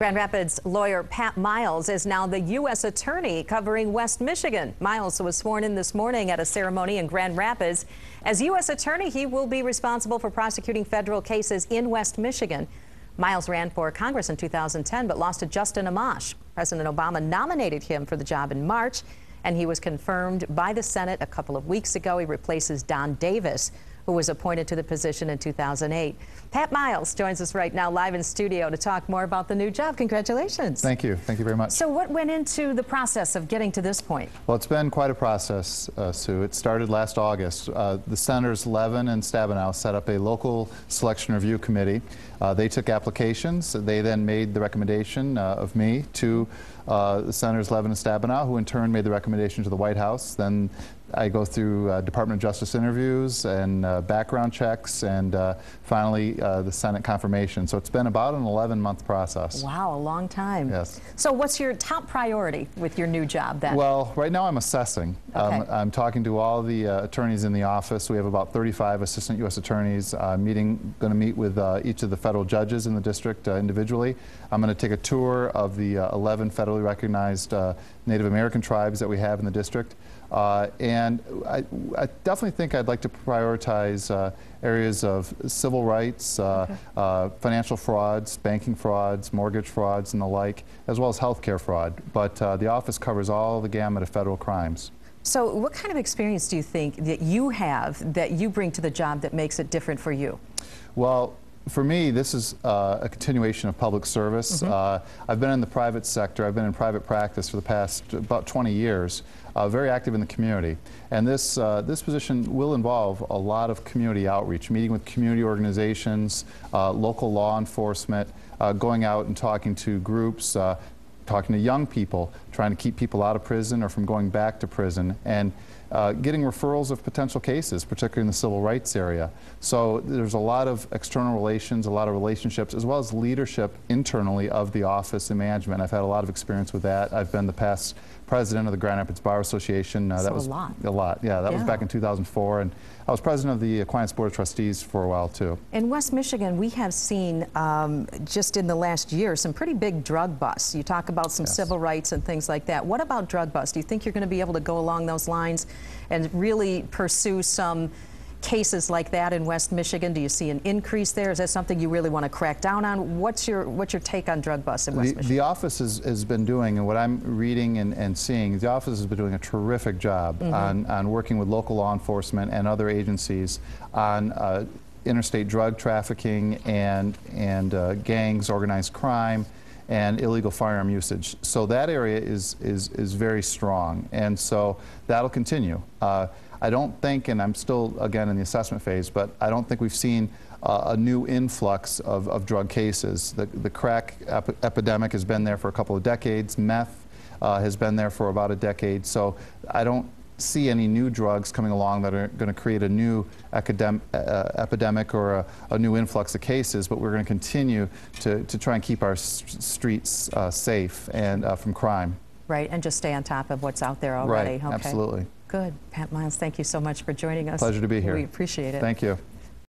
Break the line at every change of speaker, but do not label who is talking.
Grand Rapids lawyer Pat Miles is now the U.S. Attorney covering West Michigan. Miles was sworn in this morning at a ceremony in Grand Rapids. As U.S. Attorney, he will be responsible for prosecuting federal cases in West Michigan. Miles ran for Congress in 2010 but lost to Justin Amash. President Obama nominated him for the job in March, and he was confirmed by the Senate a couple of weeks ago. He replaces Don Davis, who was appointed to the position in 2008. Pat Miles joins us right now live in studio to talk more about the new job. Congratulations.
Thank you. Thank you very much.
So what went into the process of getting to this point?
Well, it's been quite a process, Sue. It started last August. The Senators Levin and Stabenow set up a local selection review committee. They took applications. They then made the recommendation of me to the Senators Levin and Stabenow, who in turn made the recommendation to the White House. Then I go through Department of Justice interviews and background checks, and finally the Senate confirmation. So it's been about an 11-month process.
Wow, a long time.
Yes.
So what's your top priority with your new job then?
Well, right now I'm assessing.
Okay.
I'm talking to all the attorneys in the office. We have about 35 assistant U.S. attorneys. Going to meet with each of the federal judges in the district individually. I'm going to take a tour of the 11 federally recognized Native American tribes that we have in the district. And I definitely think I'd like to prioritize areas of civil rights, financial frauds, banking frauds, mortgage frauds, and the like, as well as healthcare fraud. But the office covers all the gamut of federal crimes.
So what kind of experience do you think that you have that you bring to the job that makes it different for you?
Well, for me, this is a continuation of public service. I've been in the private sector. I've been in private practice for the past about 20 years, very active in the community. And this position will involve a lot of community outreach, meeting with community organizations, local law enforcement, going out and talking to groups, talking to young people, trying to keep people out of prison or from going back to prison, and getting referrals of potential cases, particularly in the civil rights area. So there's a lot of external relations, a lot of relationships, as well as leadership internally of the office and management. I've had a lot of experience with that. I've been the past president of the Grand Rapids Bar Association. That was a lot. Yeah, that was back in 2004. And I was president of the Aquinas Board of Trustees for a while, too.
In West Michigan, we have seen, just in the last year, some pretty big drug busts. You talk about some civil rights and things like that. What about drug busts? Do you think you're going to be able to go along those lines and really pursue some cases like that in West Michigan? Do you see an increase there? Is that something you really want to crack down on? What's your take on drug busts in West Michigan?
The office has been doing, and what I'm reading and seeing, the office has been doing a terrific job on working with local law enforcement and other agencies on interstate drug trafficking and gangs, organized crime, and illegal firearm usage. So that area is very strong, and so that'll continue. I don't think, and I'm still, again, in the assessment phase, but I don't think we've seen a new influx of drug cases. The crack epidemic has been there for a couple of decades. Meth has been there for about a decade. So I don't see any new drugs coming along that are going to create a new epidemic or a new influx of cases, but we're going to continue to try and keep our streets safe and from crime.
Right, and just stay on top of what's out there already.
Right, absolutely.
Good. Pat Miles, thank you so much for joining us.
Pleasure to be here.
We appreciate it.
Thank you.